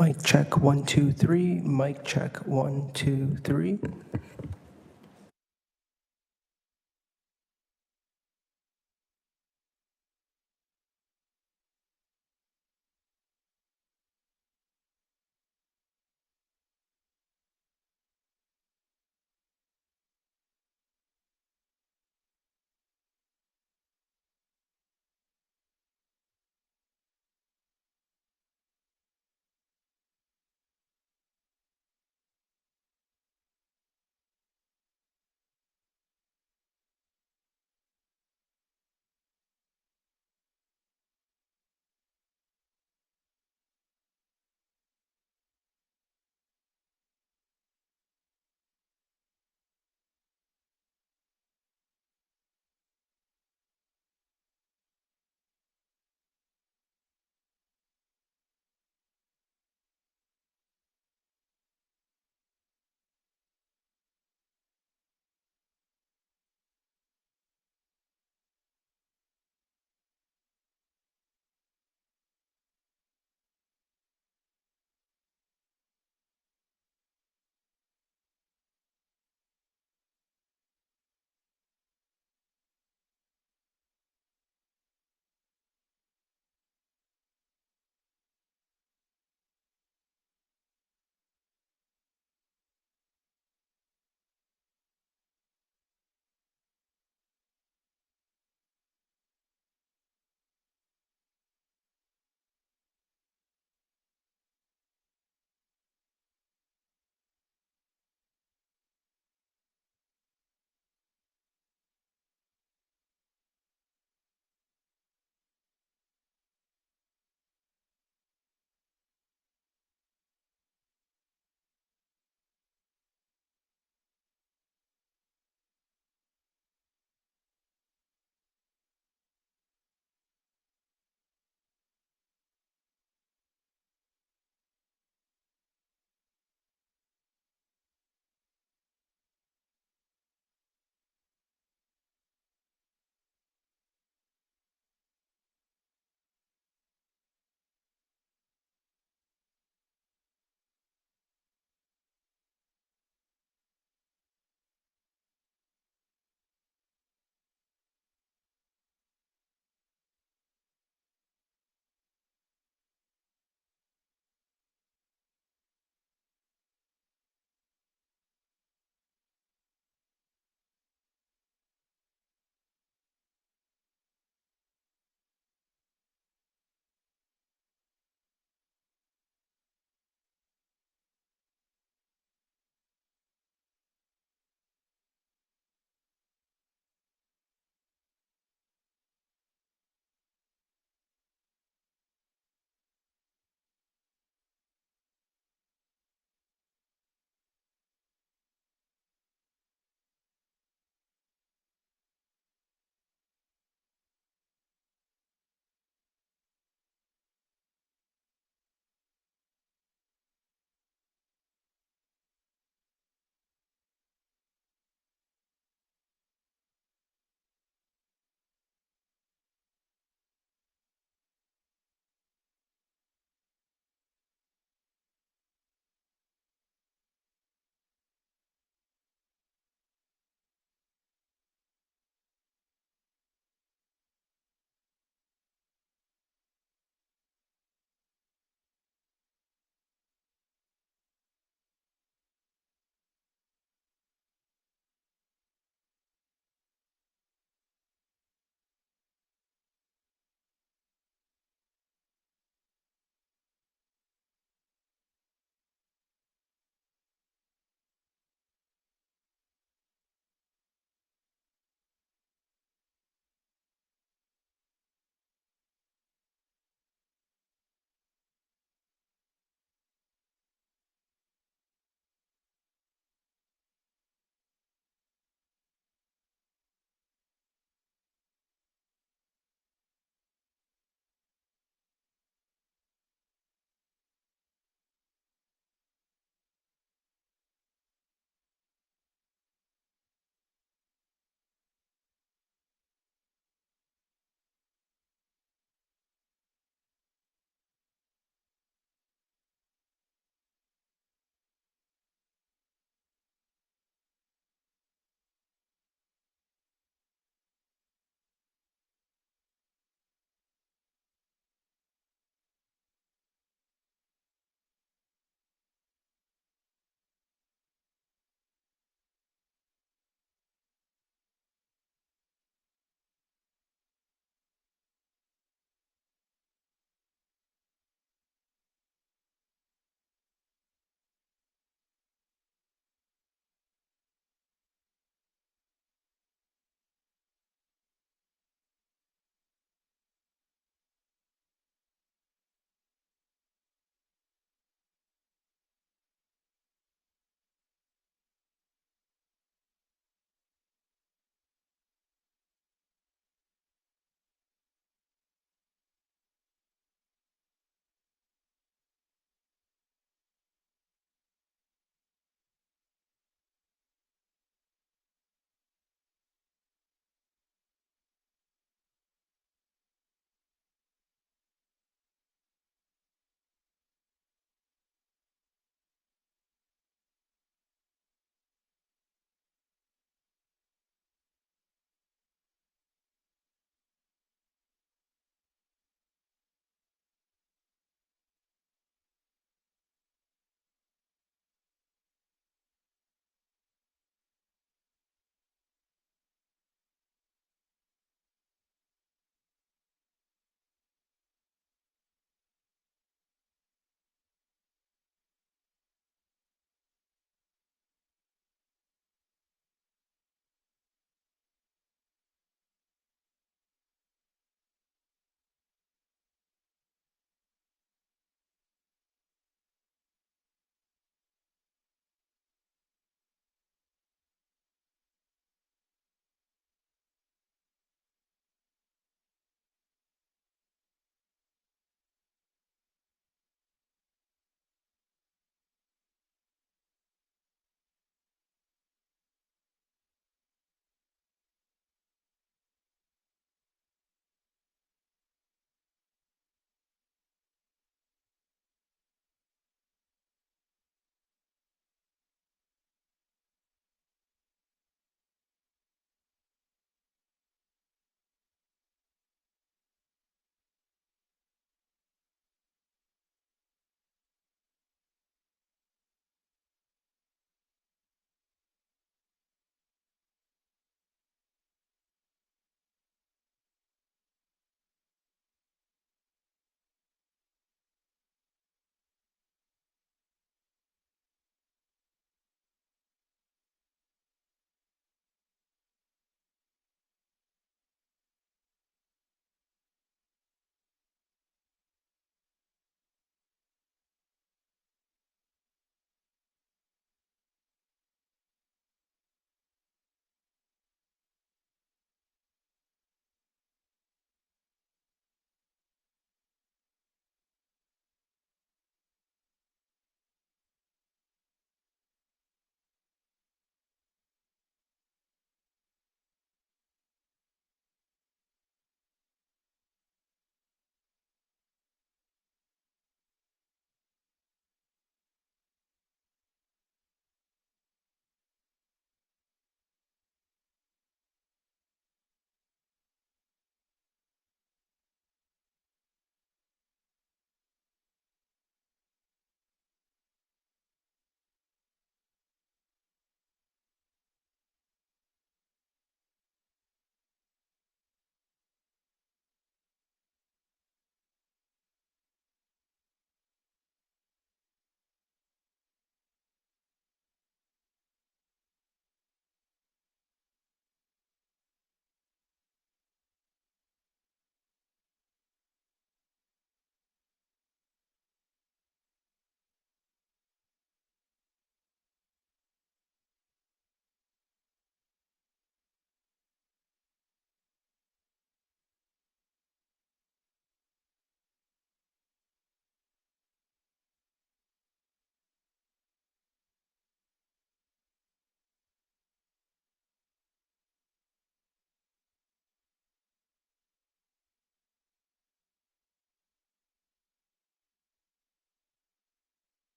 Mic check 1 2 3. Mic check 1 2 3.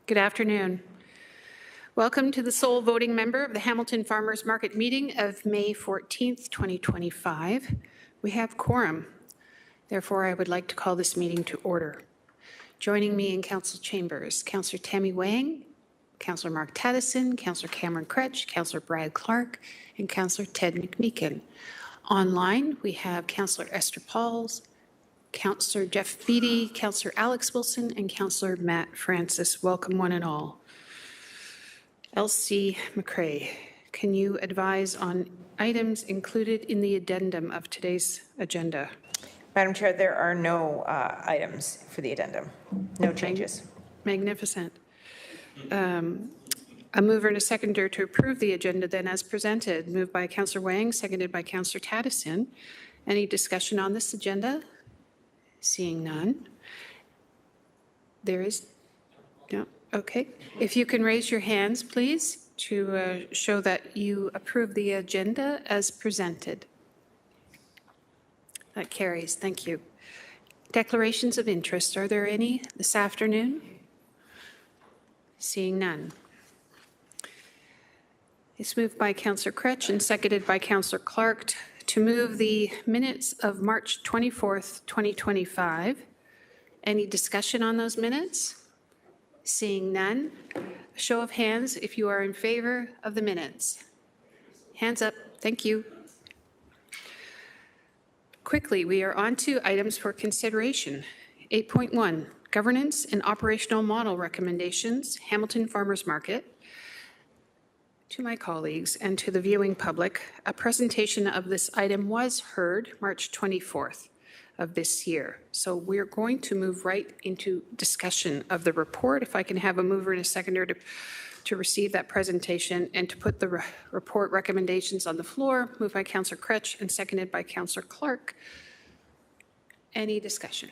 Good afternoon. Welcome to the sole voting member of the Hamilton Farmers Market meeting of May 14th, 2025. We have quorum. Therefore, I would like to call this meeting to order. Joining me in council chambers, Councillor Tammy Wang, Councillor Mark Taddison, Councillor Cameron Kretsch, Councillor Brad Clark, and Councillor Ted McMeekin. Online, we have Councillor Esther Pauls, Councillor Jeff Beattie, Councillor Alex Wilson, and Councillor Matt Francis. Welcome one and all. Elsie McCrae, can you advise on items included in the addendum of today's agenda? Madam Chair, there are no items for the addendum. No changes. Magnificent. A mover and a seconder to approve the agenda then as presented. Moved by Councillor Wang, seconded by Councillor Taddison. Any discussion on this agenda? Seeing none. There is no. Okay. If you can raise your hands, please, to show that you approve the agenda as presented. That carries. Thank you. Declarations of interest. Are there any this afternoon? Seeing none. It's moved by Councillor Kretsch and seconded by Councillor Clark to move the minutes of March 24th, 2025. Any discussion on those minutes? Seeing none. A show of hands if you are in favor of the minutes. Hands up. Thank you. Quickly, we are on to items for consideration. 8.1, Governance and Operational Model Recommendations, Hamilton Farmers Market. To my colleagues and to the viewing public, a presentation of this item was heard March 24th of this year. So we're going to move right into discussion of the report. If I can have a mover and a seconder to receive that presentation and to put the report recommendations on the floor. Moved by Councillor Kretsch and seconded by Councillor Clark. Any discussion?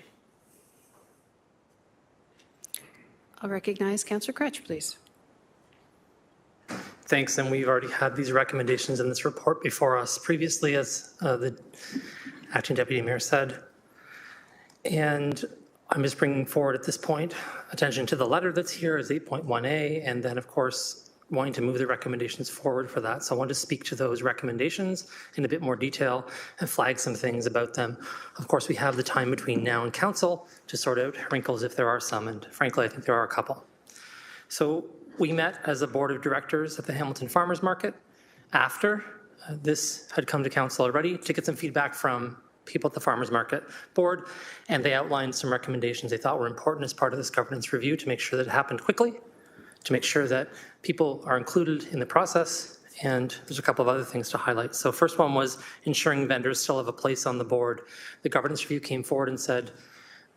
I'll recognize Councillor Kretsch, please. Thanks, and we've already had these recommendations in this report before us previously, as the Acting Deputy Mayor said. And I'm just bringing forward at this point attention to the letter that's here as 8.1a, and then, of course, wanting to move the recommendations forward for that. So I want to speak to those recommendations in a bit more detail and flag some things about them. Of course, we have the time between now and council to sort out wrinkles if there are some, and frankly, I think there are a couple. So we met as a board of directors at the Hamilton Farmers Market after this had come to council already to get some feedback from people at the Farmers Market Board, and they outlined some recommendations they thought were important as part of this governance review to make sure that it happened quickly, to make sure that people are included in the process, and there's a couple of other things to highlight. So first one was ensuring vendors still have a place on the board. The governance review came forward and said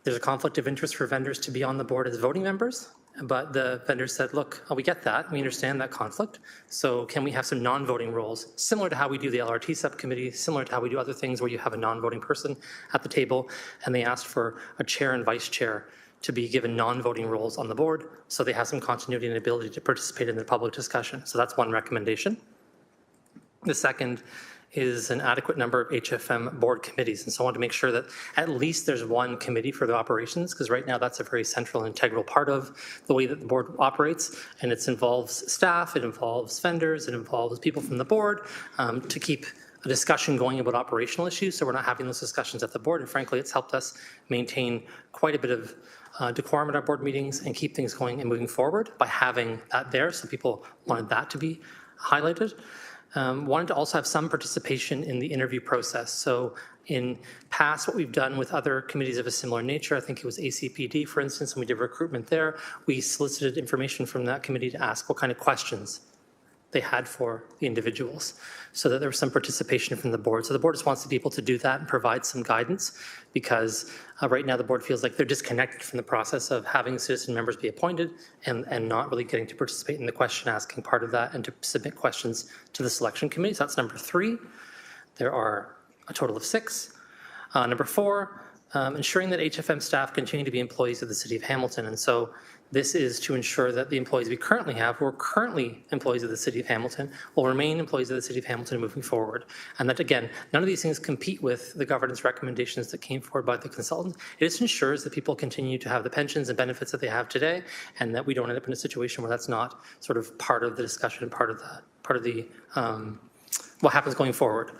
there's a conflict of interest for vendors to be on the board as voting members. But the vendors said, look, we get that. We understand that conflict. So can we have some non-voting roles, similar to how we do the LRT subcommittee, similar to how we do other things where you have a non-voting person at the table. And they asked for a chair and vice chair to be given non-voting roles on the board so they have some continuity and ability to participate in the public discussion. So that's one recommendation. The second is an adequate number of HFM board committees. And so I want to make sure that at least there's one committee for the operations, because right now that's a very central and integral part of the way that the board operates. And it involves staff, it involves vendors, it involves people from the board to keep a discussion going about operational issues. So we're not having those discussions at the board. And frankly, it's helped us maintain quite a bit of decorum at our board meetings and keep things going and moving forward by having that there. So people wanted that to be highlighted. Wanted to also have some participation in the interview process. So in past, what we've done with other committees of a similar nature, I think it was ACPD, for instance, when we did recruitment there, we solicited information from that committee to ask what kind of questions they had for the individuals so that there was some participation from the board. So the board just wants to be able to do that and provide some guidance because right now the board feels like they're disconnected from the process of having citizen members be appointed and not really getting to participate in the question asking part of that and to submit questions to the selection committee. So that's number 3. There are a total of 6. Number 4, ensuring that HFM staff continue to be employees of the City of Hamilton. And so This is to ensure that the employees we currently have, who are currently employees of the City of Hamilton, will remain employees of the City of Hamilton moving forward. And that, again, none of these things compete with the governance recommendations that came forward by the consultant. It just ensures that people continue to have the pensions and benefits that they have today, and that we don't end up in a situation where that's not sort of part of the discussion, part of the what happens going forward.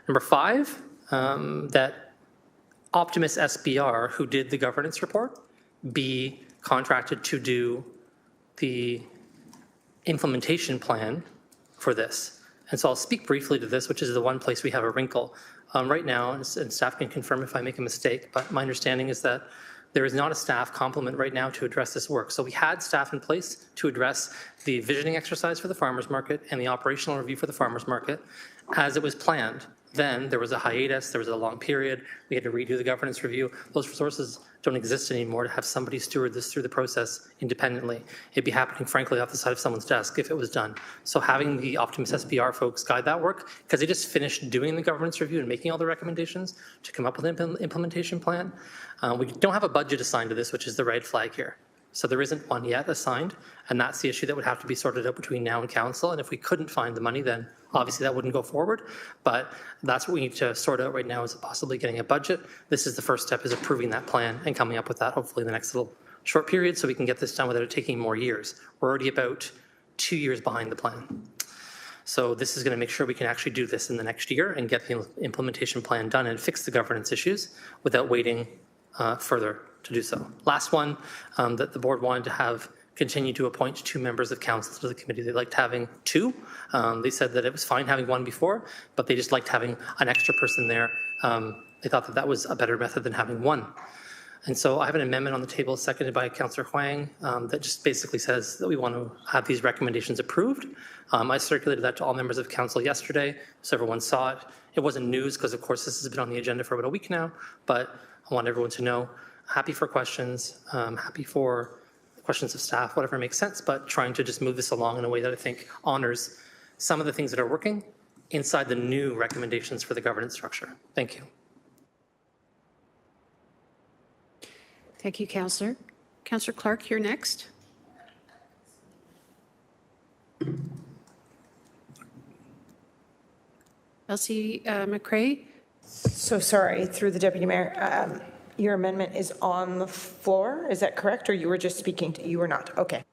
Number 5, that Optimus SBR, who did the governance report, be contracted to do the implementation plan for this. And so I'll speak briefly to this, which is the one place we have a wrinkle. Right now, and staff can confirm if I make a mistake, but my understanding is that there is not a staff complement right now to address this work. So we had staff in place to address the visioning exercise for the farmers market and the operational review for the farmers market as it was planned. Then there was a hiatus, there was a long period, we had to redo the governance review. Those resources don't exist anymore to have somebody steward this through the process independently. It'd be happening, frankly, off the side of someone's desk if it was done. So having the Optimus SBR folks guide that work, because they just finished doing the governance review and making all the recommendations to come up with an implementation plan. We don't have a budget assigned to this, which is the red flag here. So there isn't one yet assigned, and that's the issue that would have to be sorted out between now and council. And if we couldn't find the money, then obviously that wouldn't go forward. But that's what we need to sort out right now, is possibly getting a budget. This is the first step, is approving that plan and coming up with that hopefully in the next little short period, so we can get this done without it taking more years. We're already about 2 years behind the plan. So this is going to make sure we can actually do this in the next year and get the implementation plan done and fix the governance issues without waiting further to do so. Last one, that the board wanted to have continue to appoint 2 members of council to the committee. They liked having 2. They said that it was fine having 1 before, but they just liked having an extra person there. They thought that that was a better method than having 1. And so I have an amendment on the table seconded by Councillor Huang that just basically says that we want to have these recommendations approved. I circulated that to all members of council yesterday, so everyone saw it. It wasn't news because, of course, this has been on the agenda for about a week now, but I want everyone to know. Happy for questions, happy for questions of staff, whatever makes sense, but trying to just move this along in a way that I think honors some of the things that are working inside the new recommendations for the governance structure. Thank you. Thank you, Councillor. Councillor Clark, you're next. Elsie McCray. So sorry, through the Deputy Mayor, your amendment is on the floor, is that correct? Or you were just speaking to, you were not? Okay.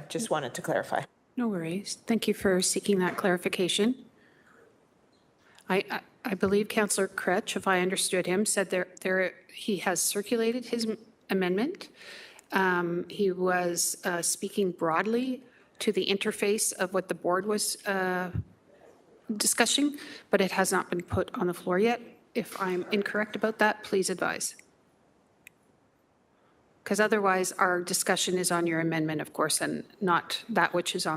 Just wanted to clarify. No worries. Thank you for seeking that clarification. I believe Councillor Kretsch, if I understood him, said he has circulated his amendment. He was speaking broadly to the interface of what the board was discussing, but it has not been put on the floor yet. If I'm incorrect about that, please advise. Because otherwise, our discussion is on your amendment, of course, and not that which is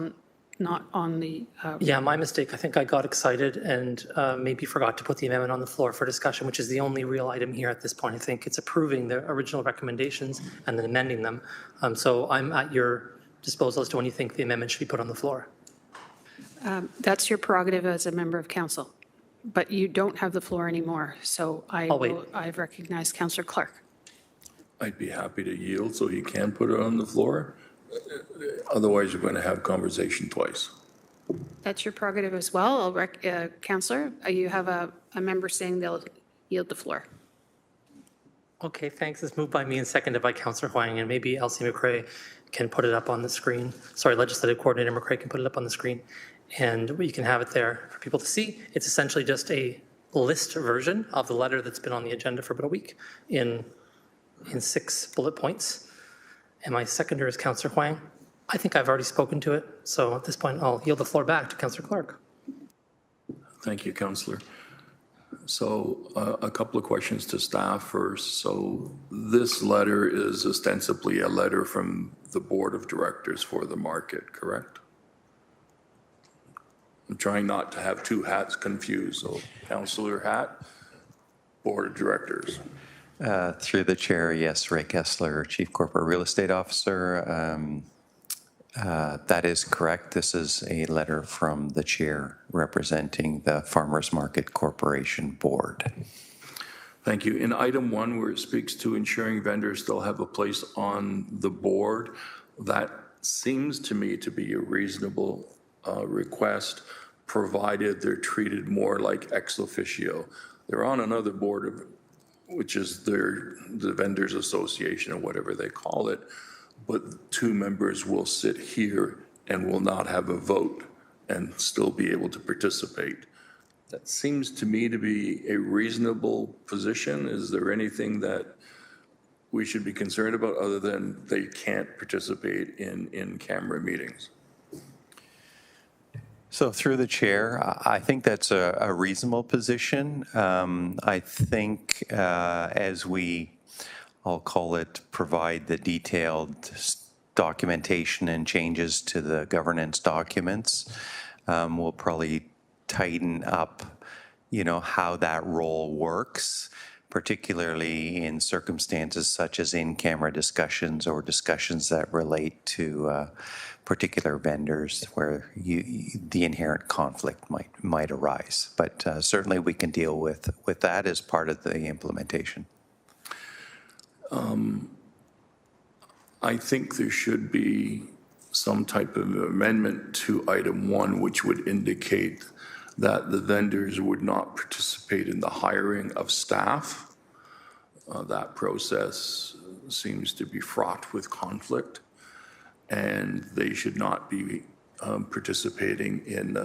not on the... Yeah, my mistake. I think I got excited and maybe forgot to put the amendment on the floor for discussion, which is the only real item here at this point. I think it's approving the original recommendations and then amending them. So I'm at your disposal as to when you think the amendment should be put on the floor. That's your prerogative as a member of council, but you don't have the floor anymore. So I've recognized Councillor Clark. I'd be happy to yield so you can put it on the floor. Otherwise, you're going to have conversation twice. That's your prerogative as well. Councillor, you have a member saying they'll yield the floor. Okay, thanks. It's moved by me and seconded by Councillor Huang, and maybe Elsie McCray can put it up on the screen. Sorry, Legislative Coordinator McCray can put it up on the screen, and you can have it there for people to see. It's essentially just a list version of the letter that's been on the agenda for about a week in 6 bullet points. And my seconder is Councillor Huang. I think I've already spoken to it, so at this point I'll yield the floor back to Councillor Clark. Thank you, Councillor. So a couple of questions to staff first. So this letter is ostensibly a letter from the Board of Directors for the market, correct? I'm trying not to have 2 hats confused. So Councillor hat, Board of Directors. Through the chair, yes, Ray Kessler, Chief Corporate Real Estate Officer. That is correct. This is a letter from the chair representing the Farmers Market Corporation Board. Thank you. In item 1, where it speaks to ensuring vendors still have a place on the board, that seems to me to be a reasonable request, provided they're treated more like ex officio. They're on another board, which is the vendors association or whatever they call it, but 2 members will sit here and will not have a vote and still be able to participate. That seems to me to be a reasonable position. Is there anything that we should be concerned about other than they can't participate in camera meetings? So through the chair, I think that's a reasonable position. I think as we, I'll call it, provide the detailed documentation and changes to the governance documents, we'll probably tighten up, how that role works, particularly in circumstances such as in-camera discussions or discussions that relate to particular vendors where the inherent conflict might arise. But certainly we can deal with that as part of the implementation. I think there should be some type of amendment to item 1, which would indicate that the vendors would not participate in the hiring of staff. That process seems to be fraught with conflict, and they should not be participating in,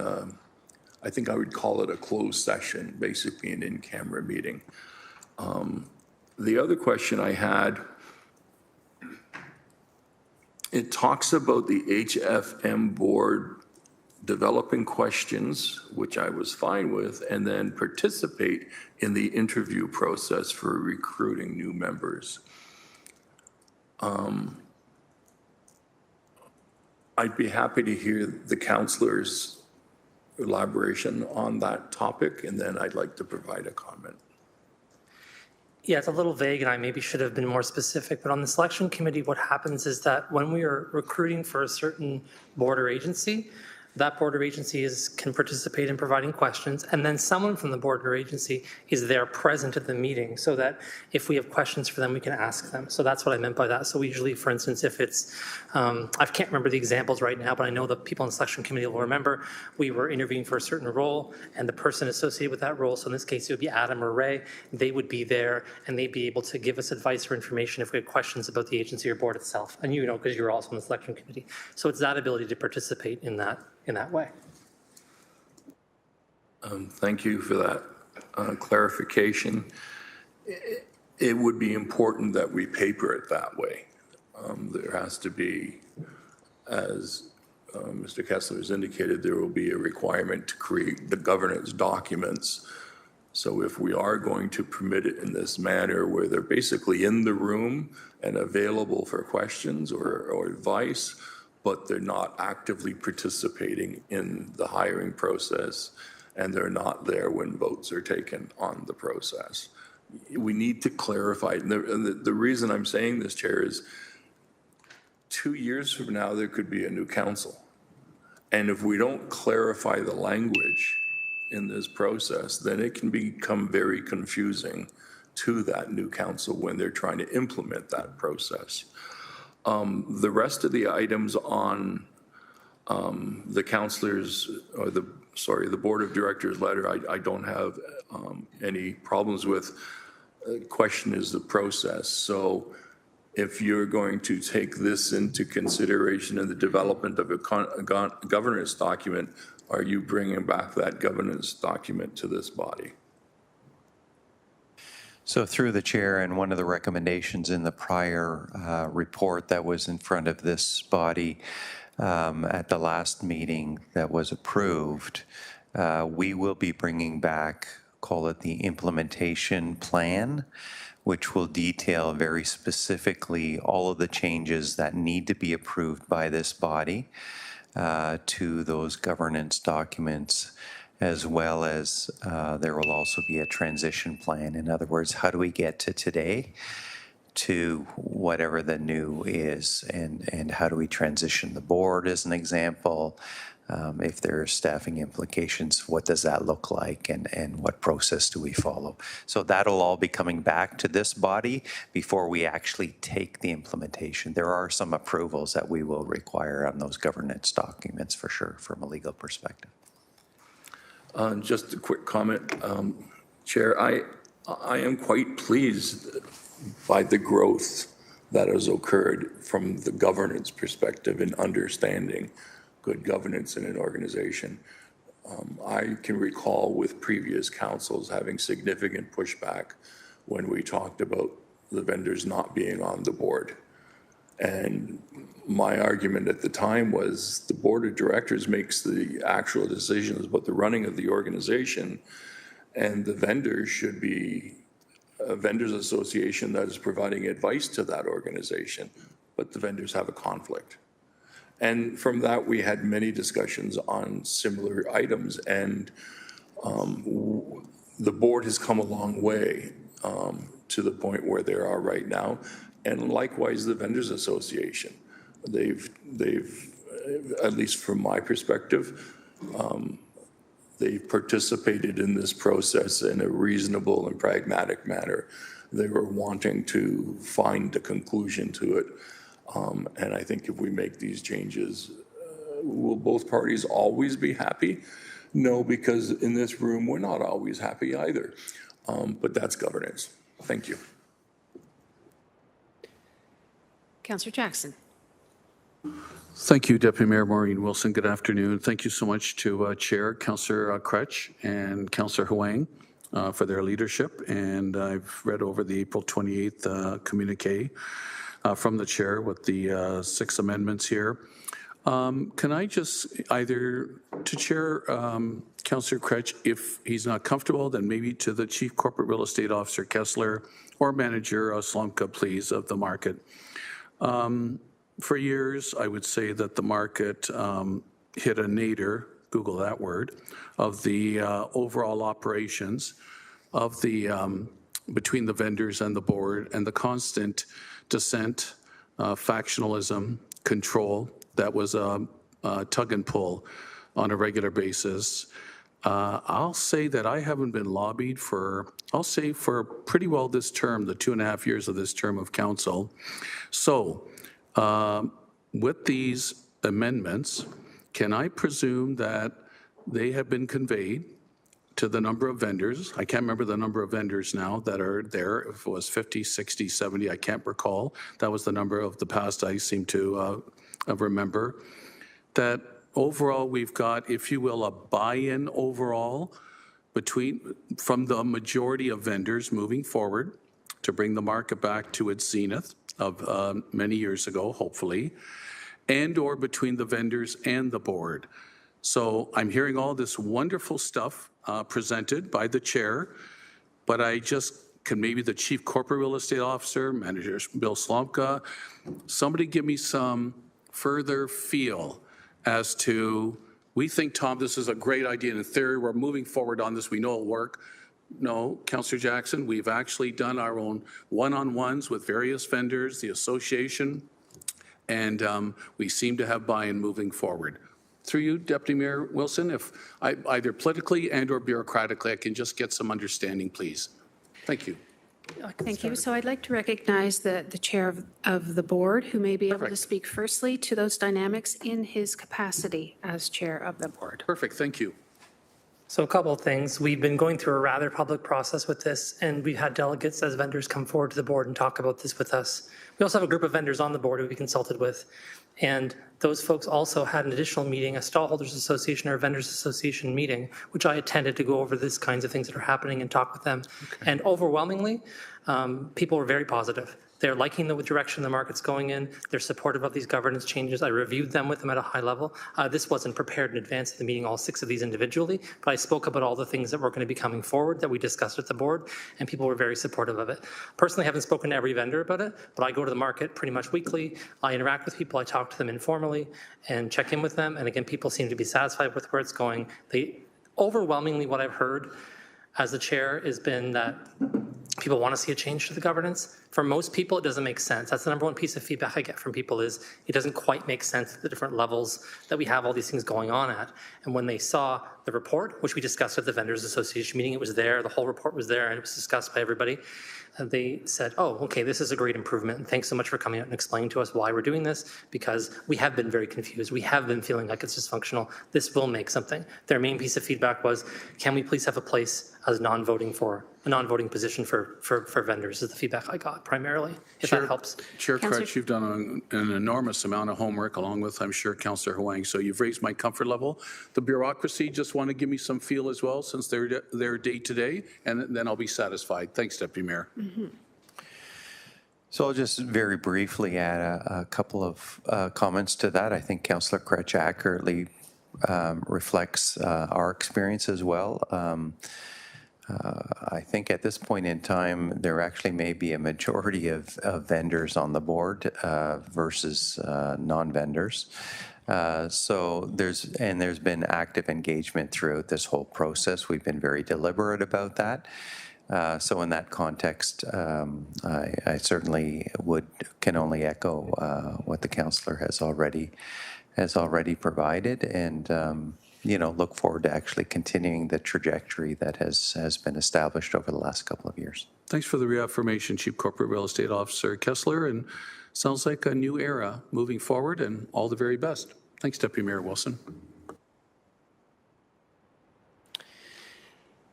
I think I would call it a closed session, basically an in-camera meeting. The other question I had, it talks about the HFM board developing questions, which I was fine with, and then participate in the interview process for recruiting new members. I'd be happy to hear the councillor's elaboration on that topic, and then I'd like to provide a comment. Yeah, it's a little vague, and I maybe should have been more specific, but on the selection committee, what happens is that when we are recruiting for a certain board or agency, that board or agency can participate in providing questions, and then someone from the board or agency is there present at the meeting so that if we have questions for them, we can ask them. So that's what I meant by that. So we usually, for instance, if it's, I can't remember the examples right now, but I know the people on the selection committee will remember, we were interviewing for a certain role, and the person associated with that role, so in this case, it would be Adam or Ray, they would be there, and they'd be able to give us advice or information if we had questions about the agency or board itself. And because you're also on the selection committee. So it's that ability to participate in that way. Thank you for that clarification. It would be important that we paper it that way. There has to be, as Mr. Kessler has indicated, there will be a requirement to create the governance documents. So if we are going to permit it in this manner where they're basically in the room and available for questions or advice, but they're not actively participating in the hiring process, and they're not there when votes are taken on the process. We need to clarify, and the reason I'm saying this, Chair, is 2 years from now, there could be a new council. And if we don't clarify the language in this process, then it can become very confusing to that new council when they're trying to implement that process. The rest of the items on the councilors, or the board of directors letter, I don't have any problems with. The question is the process. So if you're going to take this into consideration in the development of a governance document, are you bringing back that governance document to this body? So through the chair, and one of the recommendations in the prior report that was in front of this body at the last meeting that was approved, we will be bringing back, call it the implementation plan, which will detail very specifically all of the changes that need to be approved by this body to those governance documents, as well as there will also be a transition plan. In other words, how do we get to today to whatever the new is, and how do we transition the board, as an example? If there are staffing implications, what does that look like and what process do we follow? So that'll all be coming back to this body before we actually take the implementation. There are some approvals that we will require on those governance documents for sure from a legal perspective. Just a quick comment, Chair. I am quite pleased by the growth that has occurred from the governance perspective in understanding good governance in an organization. I can recall with previous councils having significant pushback when we talked about the vendors not being on the board. And my argument at the time was the board of directors makes the actual decisions about the running of the organization, and the vendors should be a vendors association that is providing advice to that organization, but the vendors have a conflict. And from that, we had many discussions on similar items, and the board has come a long way to the point where they are right now. And likewise, the Vendors Association. They've at least from my perspective, they've participated in this process in a reasonable and pragmatic manner. They were wanting to find a conclusion to it. And I think if we make these changes, will both parties always be happy? No, because in this room, we're not always happy either. But that's governance. Thank you. Councillor Jackson. Thank you, Deputy Mayor Maureen Wilson. Good afternoon. Thank you so much to Chair Councillor Crutch and Councillor Huang for their leadership. And I've read over the April 28th communique from the Chair with the 6 amendments here. Can I just either to Chair Councillor Crutch, if he's not comfortable, then maybe to the Chief Corporate Real Estate Officer Kessler or Manager Slomka, please, of the market. For years, I would say that the market hit a nadir, Google that word, of the overall operations of the between the vendors and the board, and the constant dissent, factionalism, control that was a tug and pull on a regular basis. I'll say that I haven't been lobbied for, I'll say for pretty well this term, the 2.5 years of this term of council. So with these amendments, can I presume that they have been conveyed to the number of vendors? I can't remember the number of vendors now that are there. If it was 50, 60, 70, I can't recall. That was the number of the past I seem to remember. That overall we've got, if you will, a buy-in overall from the majority of vendors moving forward to bring the market back to its zenith of many years ago, hopefully, and or between the vendors and the board. So I'm hearing all this wonderful stuff presented by the chair, but I just, can maybe the Chief Corporate Real Estate Officer, Manager Bill Slomka, somebody give me some further feel as to, we think, Tom, this is a great idea in theory, we're moving forward on this, we know it'll work. No, Councillor Jackson, we've actually done our own one-on-ones with various vendors, the association, and we seem to have buy-in moving forward. Through you, Deputy Mayor Wilson, if either politically and or bureaucratically, I can just get some understanding, please. Thank you. Thank you. So I'd like to recognize the chair of the board, who may be able to speak firstly to those dynamics in his capacity as chair of the board. Perfect, thank you. So a couple of things. We've been going through a rather public process with this, and we had delegates as vendors come forward to the board and talk about this with us. We also have a group of vendors on the board who we consulted with, and those folks also had an additional meeting, a Stallholders Association or a Vendors Association meeting, which I attended to go over these kinds of things that are happening and talk with them. Okay. And overwhelmingly, people were very positive. They're liking the direction the market's going in. They're supportive of these governance changes. I reviewed them with them at a high level. This wasn't prepared in advance of the meeting, all 6 of these individually, but I spoke about all the things that were going to be coming forward that we discussed at the board, and people were very supportive of it. Personally, I haven't spoken to every vendor about it, but I go to the market pretty much weekly. I interact with people. I talk to them informally and check in with them. And again, people seem to be satisfied with where it's going. Overwhelmingly, what I've heard as the chair has been that people want to see a change to the governance. For most people, it doesn't make sense. That's the number one piece of feedback I get from people is it doesn't quite make sense at the different levels that we have all these things going on at. And when they saw the report, which we discussed at the Vendors Association meeting, it was there, the whole report was there, and it was discussed by everybody. They said, oh, okay, this is a great improvement. And thanks so much for coming out and explaining to us why we're doing this, because we have been very confused. We have been feeling like it's dysfunctional. This will make something. Their main piece of feedback was, can we please have a place as a non-voting position for vendors is the feedback I got primarily, if that helps. Chair Councillor- Crutch, you've done an enormous amount of homework along with, I'm sure, Councillor Huang. So you've raised my comfort level. The bureaucracy just want to give me some feel as well since they're day to day, and then I'll be satisfied. Thanks, Deputy Mayor. So I'll just very briefly add a couple of comments to that. I think Councillor Crutch accurately reflects our experience as well. I think at this point in time, there actually may be a majority of vendors on the board versus non-vendors. So there's been active engagement throughout this whole process. We've been very deliberate about that. So in that context, I certainly can only echo what the councillor has already provided, and look forward to actually continuing the trajectory that has been established over the last couple of years. Thanks for the reaffirmation, Chief Corporate Real Estate Officer Kessler, and sounds like a new era moving forward, and all the very best. Thanks, Deputy Mayor Wilson.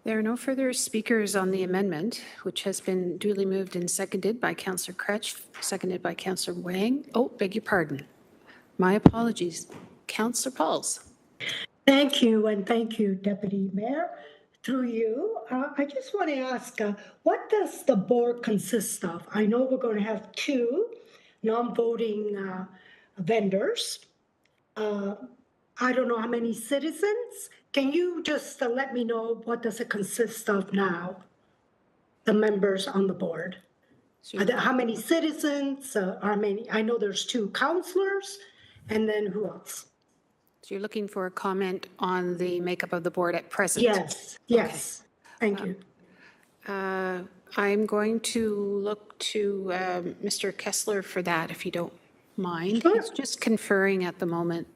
There are no further speakers on the amendment, which has been duly moved and seconded by Councillor Crutch, seconded by Councillor Wang. Oh, beg your pardon. My apologies. Councillor Pauls. Thank you, and thank you, Deputy Mayor. Through you, I just want to ask, what does the board consist of? I know we're going to have 2 non-voting vendors. I don't know how many citizens. Can you just let me know what does it consist of now, the members on the board? How many citizens? How many? I know there's 2 councillors, and then who else? So you're looking for a comment on the makeup of the board at present? Yes, yes. Thank you. I'm going to look to Mr. Kessler for that, if you don't mind. Sure. He's just conferring at the moment.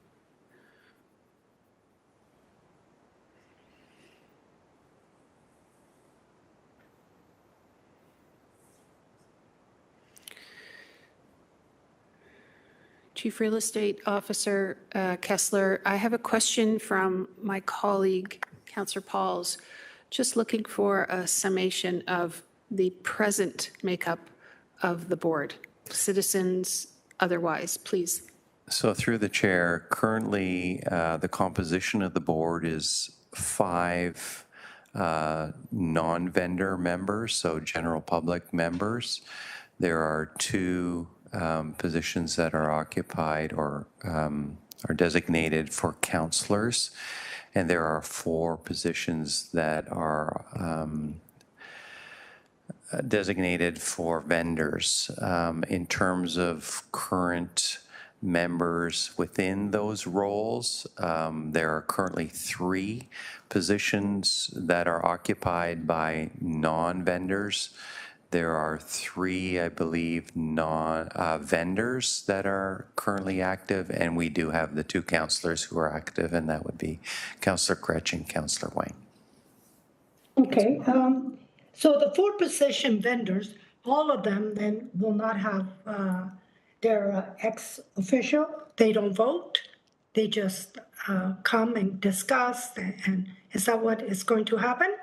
Chief Real Estate Officer Kessler, I have a question from my colleague, Councillor Pauls, just looking for a summation of the present makeup of the board, citizens, otherwise, please. So through the chair, currently the composition of the board is 5 non-vendor members, so general public members. There are 2 positions that are occupied or are designated for councillors, and there are 4 positions that are designated for vendors. In terms of current members within those roles, there are currently 3 positions that are occupied by non-vendors. There are 3, I believe, vendors that are currently active, and we do have the 2 councillors who are active, and that would be Councillor Crutch and Councillor Wang. Okay, so the 4 position vendors, all of them then will not have their ex-official, they don't vote, they just come and discuss, and is that what is going to happen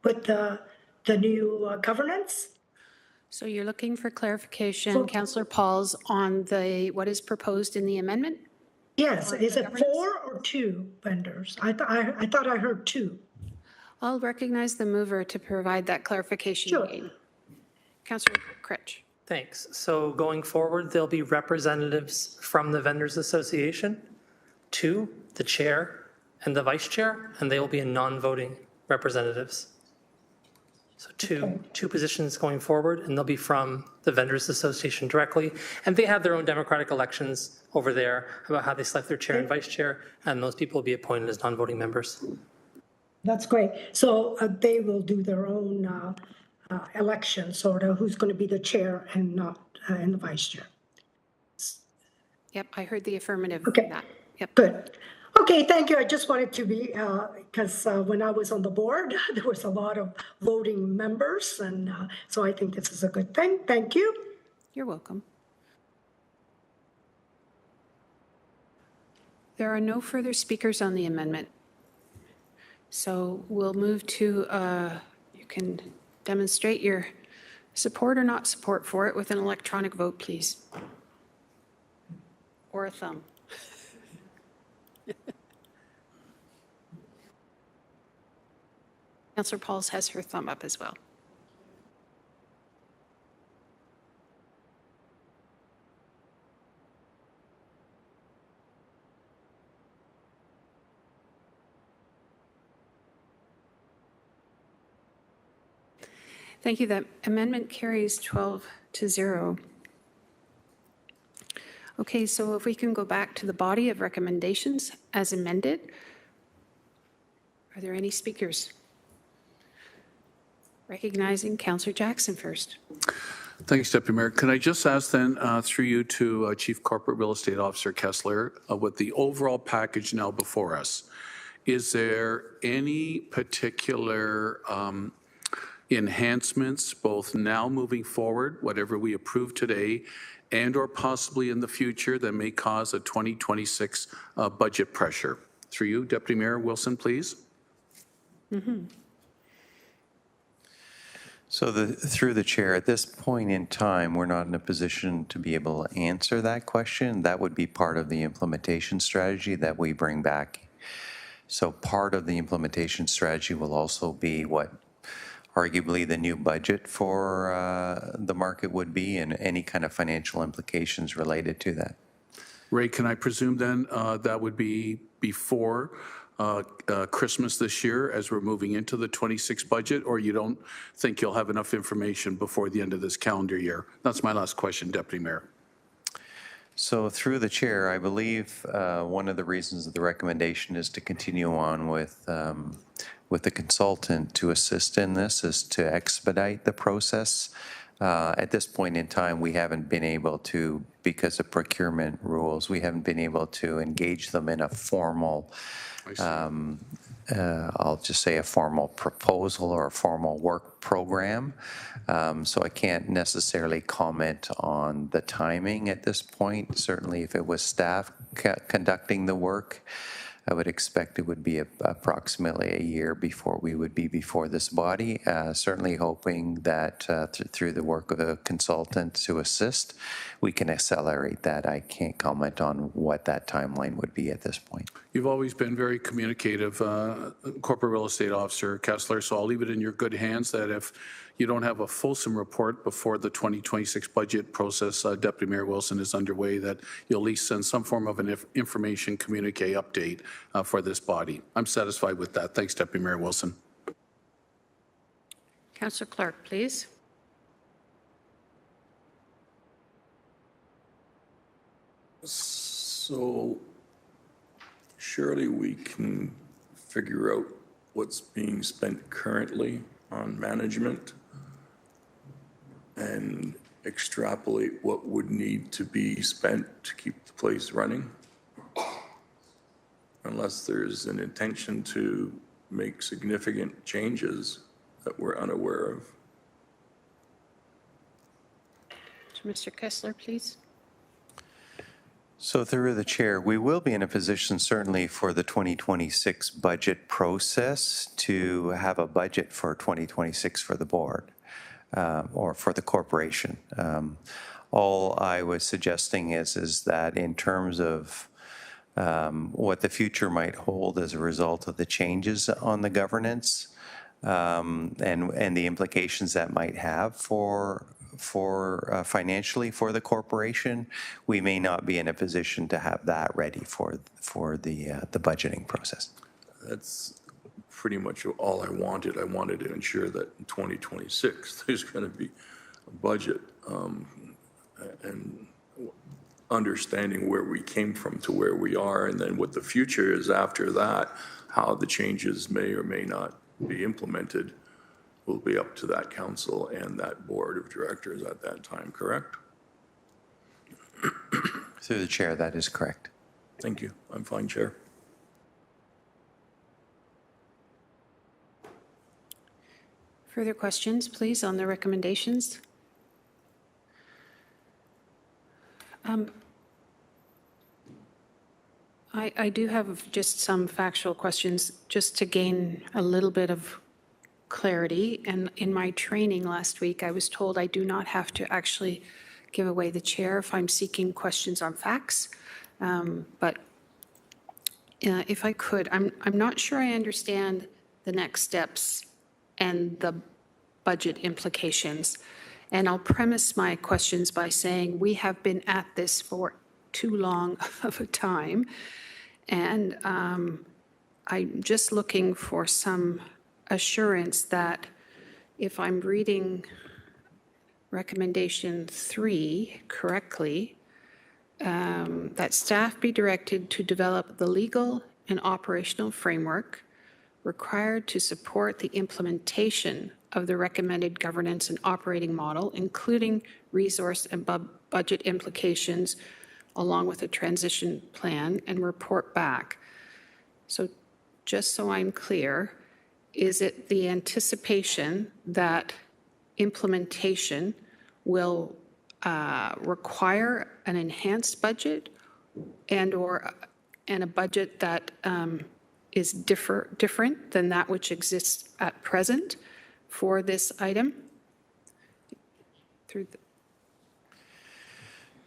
with the new governance? So you're looking for clarification, Councillor Pauls, on what is proposed in the amendment? Yes, is it 4 or 2 vendors? I thought I heard 2. I'll recognize the mover to provide that clarification. Sure. Again. Councillor Crutch. Thanks. So going forward, there'll be representatives from the Vendors Association, 2, the chair and the vice chair, and they will be non-voting representatives. So two positions going forward, and they'll be from the Vendors Association directly. And they have their own democratic elections over there about how they select their chair and vice chair, and those people will be appointed as non-voting members. That's great. So they will do their own election, sort of, who's going to be the chair and not, and the vice chair. Yep, I heard the affirmative for Okay. that. Yep. Good. Okay, thank you. I just wanted to be, because when I was on the board, there was a lot of voting members, and so I think this is a good thing. Thank you. You're welcome. There are no further speakers on the amendment. So we'll move to, you can demonstrate your support or not support for it with an electronic vote, please. Or a thumb. Councillor Pauls has her thumb up as well. Thank you. That amendment carries 12-0. Okay, so if we can go back to the body of recommendations as amended. Are there any speakers? Recognizing Councillor Jackson first. Thanks, Deputy Mayor. Can I just ask then, through you to Chief Corporate Real Estate Officer Kessler, with the overall package now before us, is there any particular enhancements, both now moving forward, whatever we approve today, and or possibly in the future that may cause a 2026 budget pressure? Through you, Deputy Mayor Wilson, please. So through the chair, at this point in time, we're not in a position to be able to answer that question. That would be part of the implementation strategy that we bring back. So part of the implementation strategy will also be what arguably the new budget for the market would be and any kind of financial implications related to that. Ray, can I presume then that would be before Christmas this year as we're moving into the 26 budget, or you don't think you'll have enough information before the end of this calendar year? That's my last question, Deputy Mayor. So through the chair, I believe one of the reasons of the recommendation is to continue on with the consultant to assist in this is to expedite the process. At this point in time, we haven't been able to, because of procurement rules, we haven't been able to engage them in a formal, I'll just say a formal proposal or a formal work program. So I can't necessarily comment on the timing at this point. Certainly if it was staff conducting the work, I would expect it would be approximately a year before we would be before this body. Certainly hoping that through the work of a consultant to assist, we can accelerate that. I can't comment on what that timeline would be at this point. You've always been very communicative, Corporate Real Estate Officer Kessler, so I'll leave it in your good hands that if you don't have a fulsome report before the 2026 budget process, Deputy Mayor Wilson, is underway, that you'll at least send some form of an information communique update for this body. I'm satisfied with that. Thanks, Deputy Mayor Wilson. Councillor Clark, please. So surely we can figure out what's being spent currently on management and extrapolate what would need to be spent to keep the place running, unless there's an intention to make significant changes that we're unaware of. To Mr. Kessler, please. So through the chair, we will be in a position certainly for the 2026 budget process to have a budget for 2026 for the board or for the corporation. All I was suggesting is that in terms of what the future might hold as a result of the changes on the governance and the implications that might have for financially for the corporation, we may not be in a position to have that ready for the budgeting process. That's pretty much all I wanted. I wanted to ensure that in 2026, there's going to be a budget and understanding where we came from to where we are, and then what the future is after that, how the changes may or may not be implemented. will be up to that council and that board of directors at that time, correct? Through the chair, that is correct. Thank you. I'm fine, Chair. Further questions, please, on the recommendations? I do have just some factual questions, just to gain a little bit of clarity. And in my training last week, I was told I do not have to actually give away the chair if I'm seeking questions on facts. But if I could, I'm not sure I understand the next steps and the budget implications. And I'll premise my questions by saying we have been at this for too long of a time. And I'm just looking for some assurance that if I'm reading recommendation 3 correctly, that staff be directed to develop the legal and operational framework required to support the implementation of the recommended governance and operating model, including resource and budget implications, along with a transition plan, and report back. So just so I'm clear, is it the anticipation that implementation will require an enhanced budget and a budget that is different than that which exists at present for this item?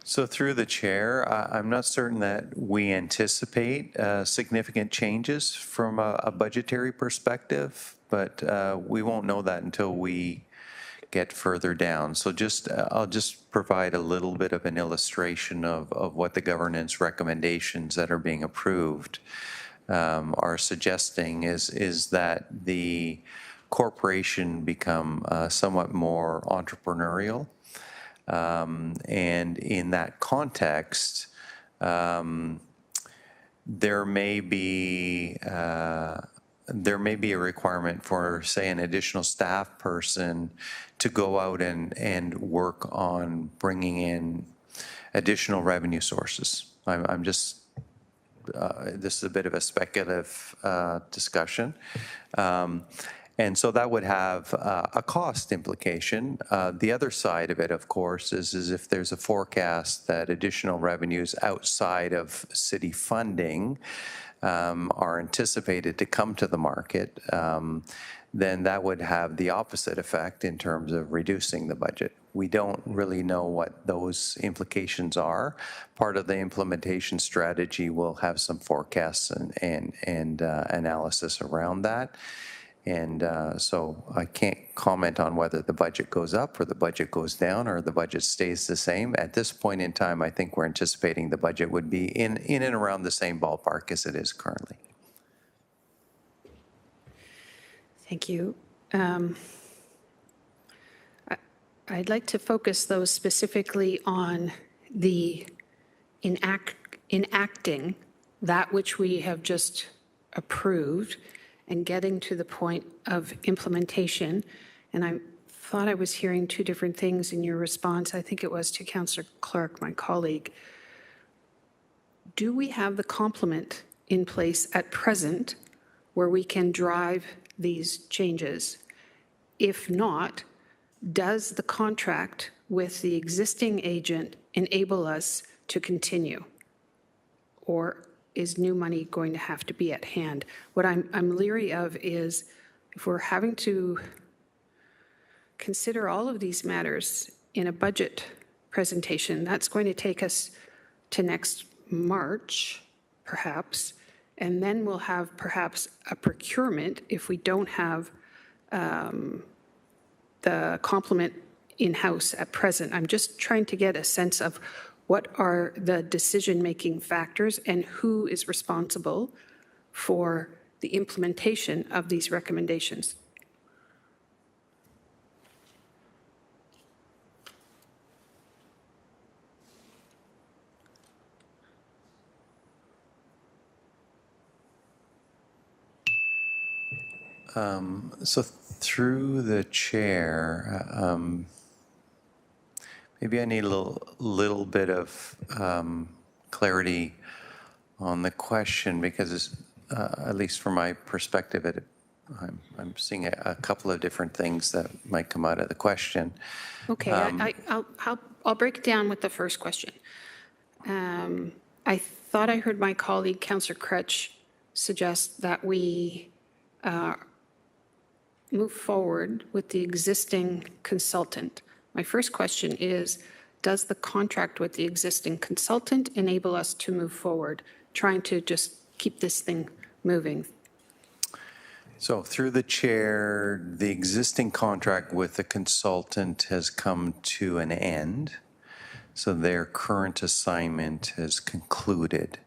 So through the chair, I'm not certain that we anticipate significant changes from a budgetary perspective, but we won't know that until we get further down. So I'll just provide a little bit of an illustration of what the governance recommendations that are being approved are suggesting is that the corporation become somewhat more entrepreneurial. And in that context, there may be a requirement for, say, an additional staff person to go out and work on bringing in additional revenue sources. I'm just, this is a bit of a speculative discussion. And so that would have a cost implication. The other side of it, of course, is if there's a forecast that additional revenues outside of city funding are anticipated to come to the market, then that would have the opposite effect in terms of reducing the budget. We don't really know what those implications are. Part of the implementation strategy will have some forecasts and analysis around that. And so I can't comment on whether the budget goes up or the budget goes down or the budget stays the same. At this point in time, I think we're anticipating the budget would be in and around the same ballpark as it is currently. Thank you. I'd like to focus, though, specifically on the enacting that which we have just approved and getting to the point of implementation. And I thought I was hearing two different things in your response. I think it was to Councillor Clark, my colleague. Do we have the complement in place at present where we can drive these changes? If not, does the contract with the existing agent enable us to continue? Or is new money going to have to be at hand? What I'm leery of is if we're having to consider all of these matters in a budget presentation, that's going to take us to next March, perhaps, and then we'll have perhaps a procurement if we don't have the complement in-house at present. I'm just trying to get a sense of what are the decision-making factors and who is responsible for the implementation of these recommendations. So through the chair, maybe I need a little bit of clarity on the question because, at least from my perspective, I'm seeing a couple of different things that might come out of the question. Okay, I'll break it down with the first question. I thought I heard my colleague, Councillor Crutch, suggest that we move forward with the existing consultant. My first question is, does the contract with the existing consultant enable us to move forward, trying to just keep this thing moving? So through the chair, the existing contract with the consultant has come to an end. So their current assignment has concluded.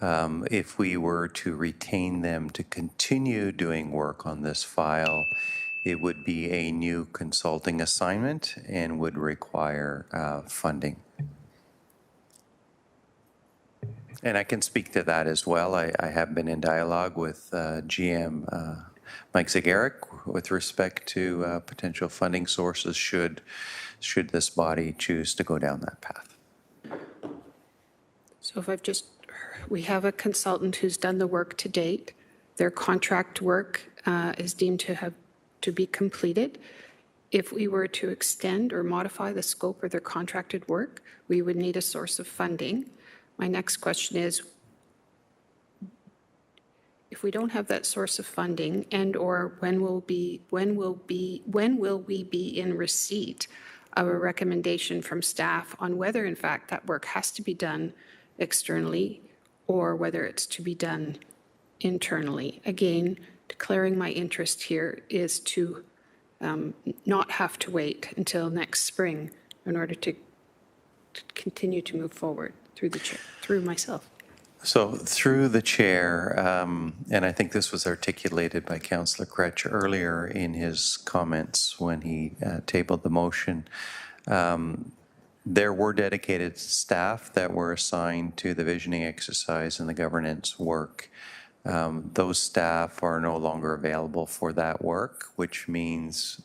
If we were to retain them to continue doing work on this file, it would be a new consulting assignment and would require funding. And I can speak to that as well. I have been in dialogue with GM Mike Zagaric with respect to potential funding sources should this body choose to go down that path. So if we have a consultant who's done the work to date, their contract work is deemed to be completed. If we were to extend or modify the scope of their contracted work, we would need a source of funding. My next question is, if we don't have that source of funding and/or when will we be in receipt of a recommendation from staff on whether in fact that work has to be done externally or whether it's to be done internally? Again, declaring my interest here is to not have to wait until next spring in order to continue to move forward through the chair, through myself. So through the chair, and I think this was articulated by Councillor Crutch earlier in his comments when he tabled the motion, there were dedicated staff that were assigned to the visioning exercise and the governance work. Those staff are no longer available for that work, which means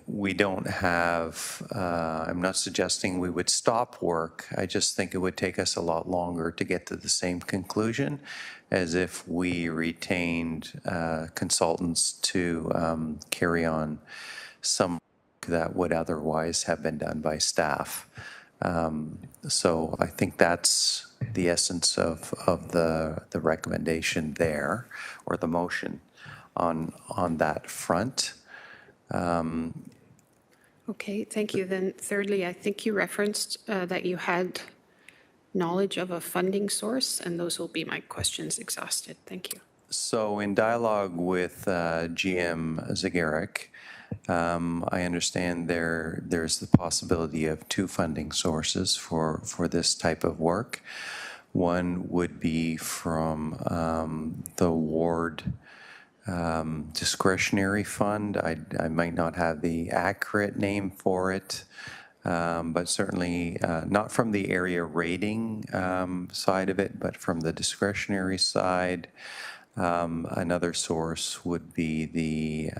we don't have, I'm not suggesting we would stop work. I just think it would take us a lot longer to get to the same conclusion as if we retained consultants to carry on some work that would otherwise have been done by staff. So I think that's the essence of the recommendation there, or the motion on that front. Okay, thank you. Then thirdly, I think you referenced that you had knowledge of a funding source, and those will be my questions exhausted. Thank you. So in dialogue with GM Zagaric, I understand there's the possibility of two funding sources for this type of work. One would be from the ward discretionary fund. I might not have the accurate name for it, but certainly not from the area rating side of it, but from the discretionary side. Another source would be the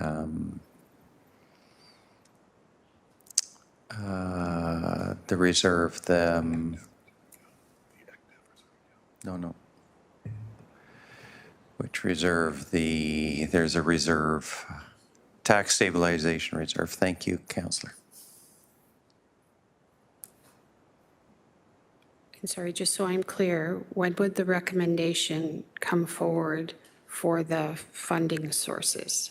reserve, which reserve, there's a reserve, tax stabilization reserve. Thank you, Councillor. And sorry, just so I'm clear, when would the recommendation come forward for the funding sources?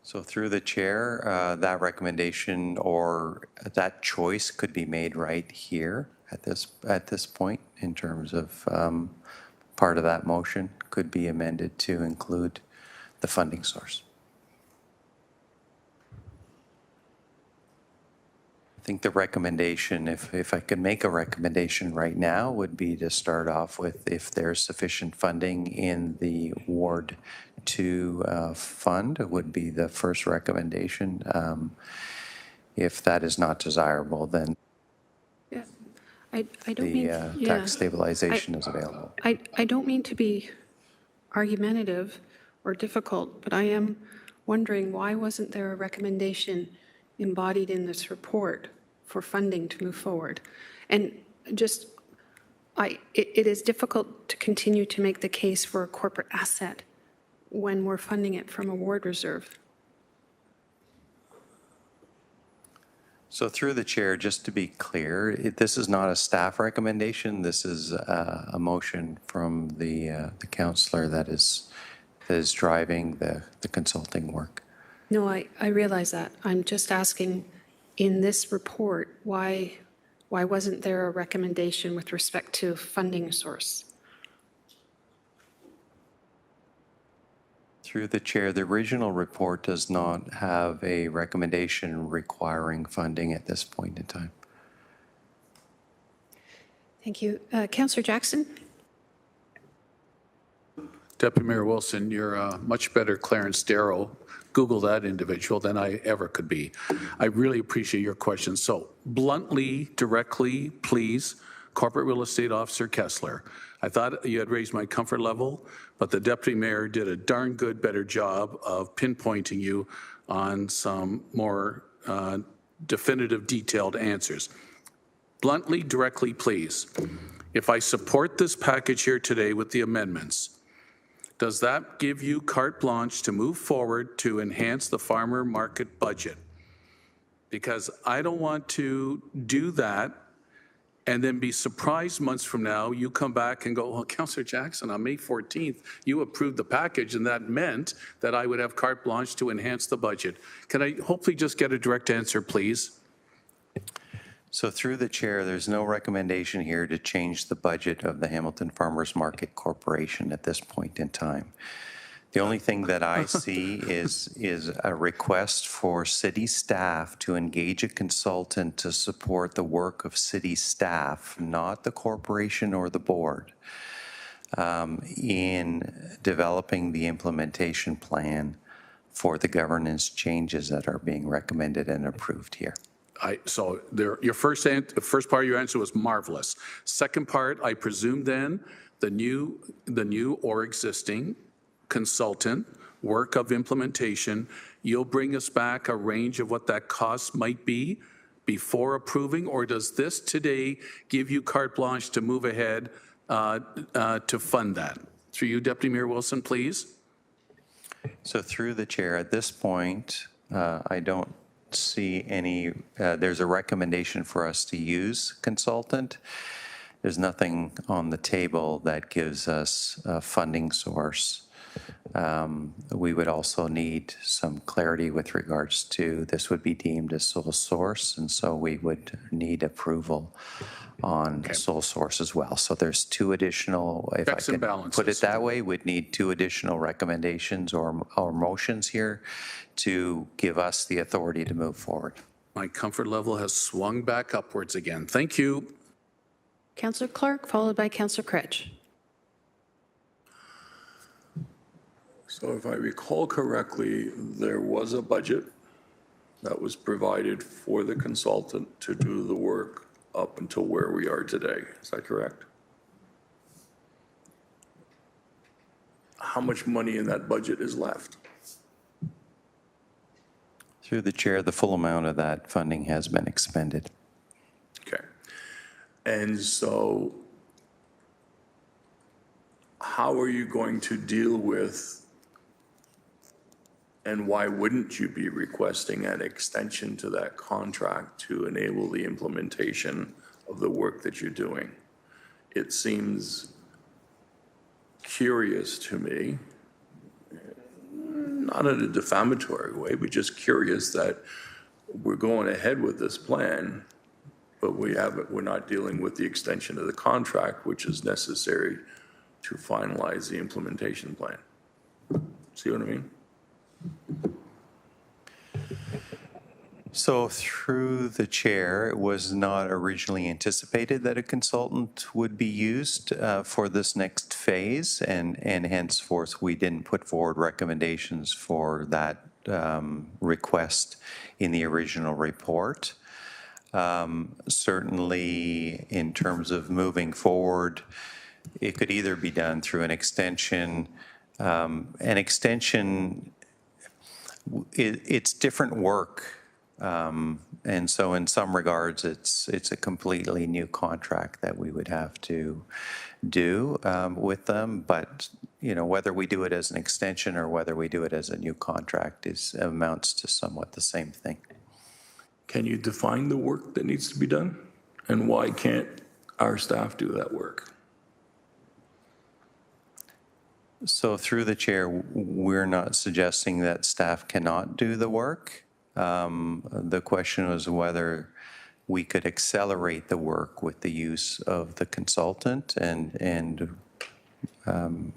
So through the chair, that recommendation or that choice could be made right here at this point in terms of part of that motion could be amended to include the funding source. I think the recommendation, if I could make a recommendation right now, would be to start off with if there's sufficient funding in the Ward 2 fund, it would be the first recommendation. If that is not desirable, then I don't mean, the tax stabilization is available. I don't mean to be argumentative or difficult, but I am wondering, why wasn't there a recommendation embodied in this report for funding to move forward? And just, it is difficult to continue to make the case for a corporate asset when we're funding it from a ward reserve. So through the chair, just to be clear, this is not a staff recommendation. This is a motion from the councillor that is driving the consulting work. No, I realize that. I'm just asking, in this report, why wasn't there a recommendation with respect to funding source? Through the chair, the original report does not have a recommendation requiring funding at this point in time. Thank you. Councillor Jackson? Deputy Mayor Wilson, you're a much better Clarence Darrow, Google that individual, than I ever could be. I really appreciate your question. So bluntly, directly, please, Corporate Real Estate Officer Kessler, I thought you had raised my comfort level, but the Deputy Mayor did a darn good, better job of pinpointing you on some more definitive, detailed answers. Bluntly, directly, please. If I support this package here today with the amendments, does that give you carte blanche to move forward to enhance the farmer market budget? Because I don't want to do that and then be surprised months from now, you come back and go, well, Councillor Jackson, on May 14th, you approved the package, and that meant that I would have carte blanche to enhance the budget. Can I hopefully just get a direct answer, please? So through the chair, there's no recommendation here to change the budget of the Hamilton Farmers Market Corporation at this point in time. The only thing that I see is a request for city staff to engage a consultant to support the work of city staff, not the corporation or the board, in developing the implementation plan for the governance changes that are being recommended and approved here. So your first part of your answer was marvelous. Second part, I presume then the new or existing consultant work of implementation, you'll bring us back a range of what that cost might be before approving, or does this today give you carte blanche to move ahead to fund that? Through you, Deputy Mayor Wilson, please. So through the chair, at this point, I don't see any, there's a recommendation for us to use consultant. There's nothing on the table that gives us a funding source. We would also need some clarity with regards to this would be deemed a sole source, and so we would need approval on sole source as well. So there's two additional, if I can put it that way, would need two additional recommendations or motions here to give us the authority to move forward. My comfort level has swung back upwards again. Thank you. Councillor Clark, followed by Councillor Cretch. So if I recall correctly, there was a budget that was provided for the consultant to do the work up until where we are today. Is that correct? How much money in that budget is left? Through the chair, the full amount of that funding has been expended. Okay. And so how are you going to deal with, and why wouldn't you be requesting an extension to that contract to enable the implementation of the work that you're doing? It seems curious to me, not in a defamatory way, but just curious that we're going ahead with this plan, but we're not dealing with the extension of the contract, which is necessary to finalize the implementation plan. See what I mean? So through the chair, it was not originally anticipated that a consultant would be used for this next phase, and henceforth we didn't put forward recommendations for that request in the original report. Certainly in terms of moving forward, it could either be done through an extension An extension, it's different work. And so in some regards, it's a completely new contract that we would have to do with them. But, you know, whether we do it as an extension or whether we do it as a new contract amounts to somewhat the same thing. Can you define the work that needs to be done? And why can't our staff do that work? So through the chair, we're not suggesting that staff cannot do the work. The question was whether we could accelerate the work with the use of the consultant, and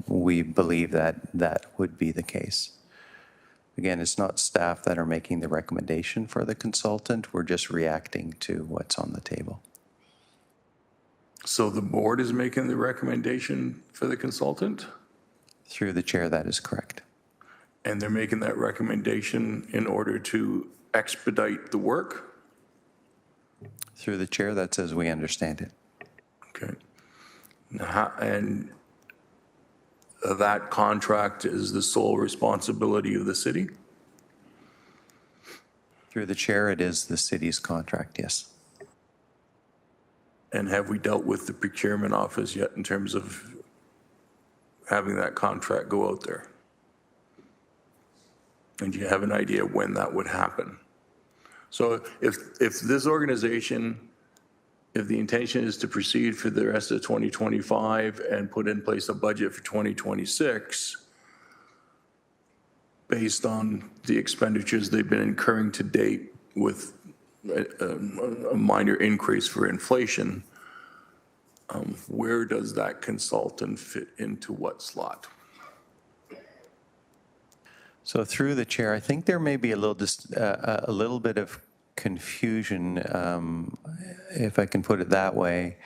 we believe that that would be the case. Again, it's not staff that are making the recommendation for the consultant. We're just reacting to what's on the table. So the board is making the recommendation for the consultant? Through the chair, that is correct. And they're making that recommendation in order to expedite the work? Through the chair, that's as we understand it. Okay. And that contract is the sole responsibility of the city? Through the chair, it is the city's contract, yes. And have we dealt with the procurement office yet in terms of having that contract go out there? And do you have an idea when that would happen? So if this organization, if the intention is to proceed for the rest of 2025 and put in place a budget for 2026, based on the expenditures they've been incurring to date with a minor increase for inflation, where does that consultant fit into what slot? So through the chair, I think there may be a little bit of confusion, if I can put it that way,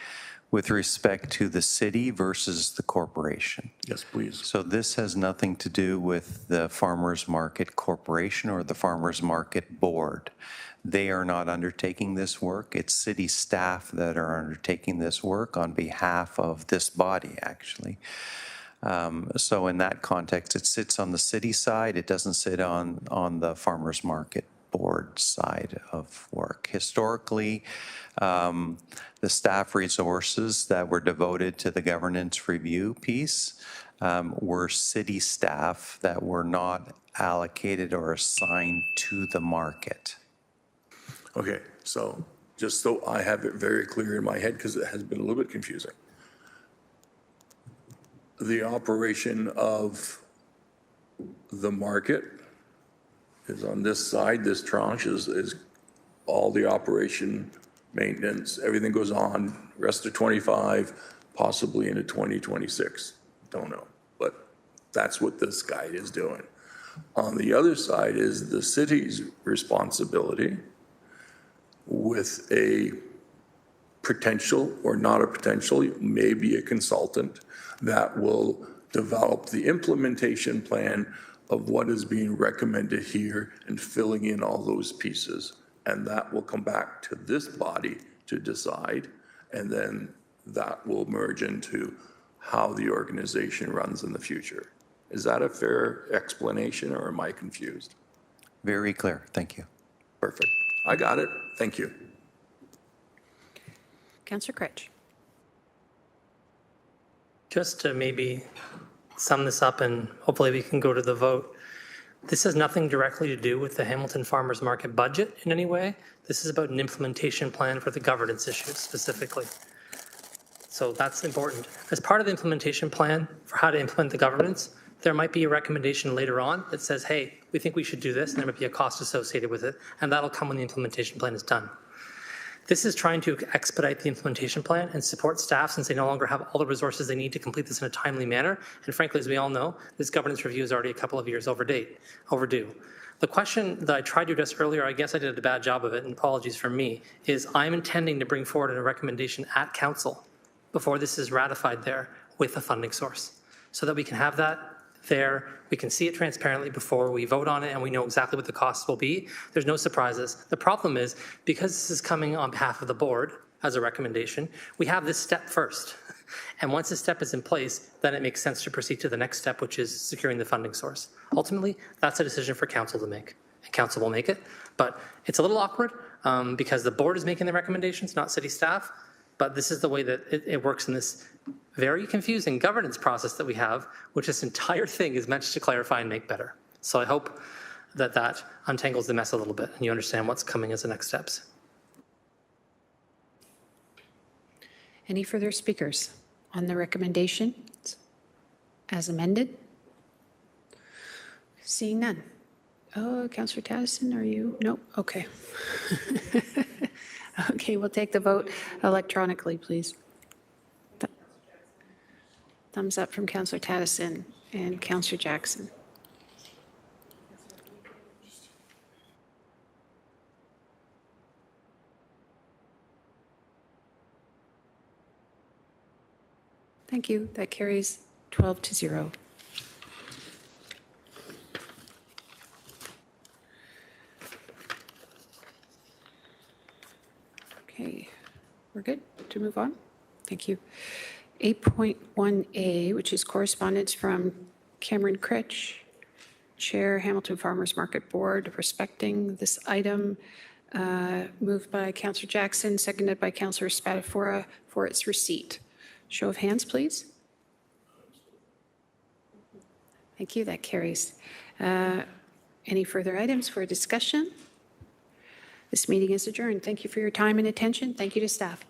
with respect to the city versus the corporation. Yes, please. So this has nothing to do with the Farmers Market Corporation or the Farmers Market Board. They are not undertaking this work. It's city staff that are undertaking this work on behalf of this body, actually. So in that context, it sits on the city side. It doesn't sit on the Farmers Market Board side of work. Historically, the staff resources that were devoted to the governance review piece were city staff that were not allocated or assigned to the market. Okay, so just so I have it very clear in my head, because it has been a little bit confusing. The operation of the market is on this side. This tranche is all the operation, maintenance, everything goes on, rest of 25, possibly into 2026. Don't know, but that's what this guide is doing. On the other side is the city's responsibility with a potential or not a potential, maybe a consultant that will develop the implementation plan of what is being recommended here and filling in all those pieces. And that will come back to this body to decide, and then that will merge into how the organization runs in the future. Is that a fair explanation, or am I confused? Very clear. Thank you. Perfect. I got it. Thank you. Councillor Critch. Just to maybe sum this up and hopefully we can go to the vote. This has nothing directly to do with the Hamilton Farmers Market budget in any way. This is about an implementation plan for the governance issues specifically. So that's important. As part of the implementation plan for how to implement the governance, there might be a recommendation later on that says, hey, we think we should do this, and there might be a cost associated with it, and that'll come when the implementation plan is done. This is trying to expedite the implementation plan and support staff since they no longer have all the resources they need to complete this in a timely manner. And frankly, as we all know, this governance review is already a couple of years overdue. The question that I tried to address earlier, I guess I did a bad job of it, and apologies from me, is I'm intending to bring forward a recommendation at council before this is ratified there with a funding source so that we can have that there, we can see it transparently before we vote on it, and we know exactly what the costs will be. There's no surprises. The problem is, because this is coming on behalf of the board as a recommendation, we have this step first. And once this step is in place, then it makes sense to proceed to the next step, which is securing the funding source. Ultimately, that's a decision for council to make, and council will make it. But it's a little awkward because the board is making the recommendations, not city staff. But this is the way that it works in this very confusing governance process that we have, which this entire thing is meant to clarify and make better. So I hope that that untangles the mess a little bit and you understand what's coming as the next steps. Any further speakers on the recommendations as amended? Seeing none. Oh, Councillor Taddison, are you? Nope. Okay. Okay, we'll take the vote electronically, please. Thumbs up from Councillor Taddison and Councillor Jackson. Thank you. That carries 12-0. Okay, we're good to move on? Thank you. 8.1A, which is correspondence from Cameron Critch, Chair, Hamilton Farmers Market Board, respecting this item, moved by Councillor Jackson, seconded by Councillor Spatafora for its receipt. Show of hands, please. Thank you, that carries. Any further items for discussion? This meeting is adjourned. Thank you for your time and attention. Thank you to staff.